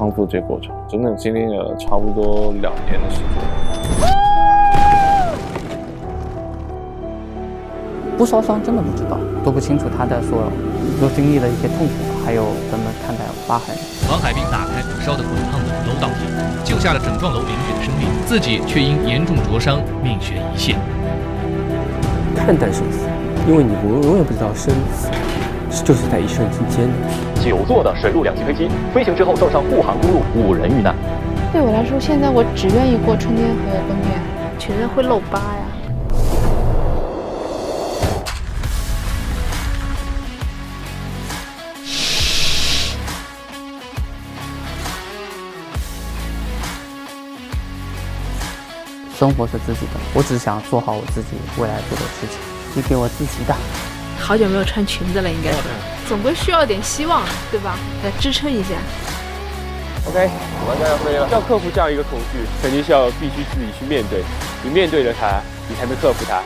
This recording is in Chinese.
康复这过程，整整经历了差不多2年的时间。不烧伤真的不知道，都不清楚他的所经历的一些痛苦，还有怎么看待疤痕。王海滨打开火烧的滚烫的楼道体，救下了整幢楼邻居的生命，自己却因严重灼伤命悬一线。看淡生死，因为你永远不知道生死就是在一瞬之间的。9座的水陆2栖飞机飞行之后受伤护航公路，5人遇难。对我来说，现在我只愿意过春天和冬天，全身会露疤呀。生活是自己的，我只想做好我自己未来做的事情，是给我自己的。好久没有穿裙子了，应该是，总归需要点希望，对吧？来支撑一下。OK， 马上要飞了。要克服这样一个恐惧，肯定是要必须自己去面对。你面对了它，你才能克服它。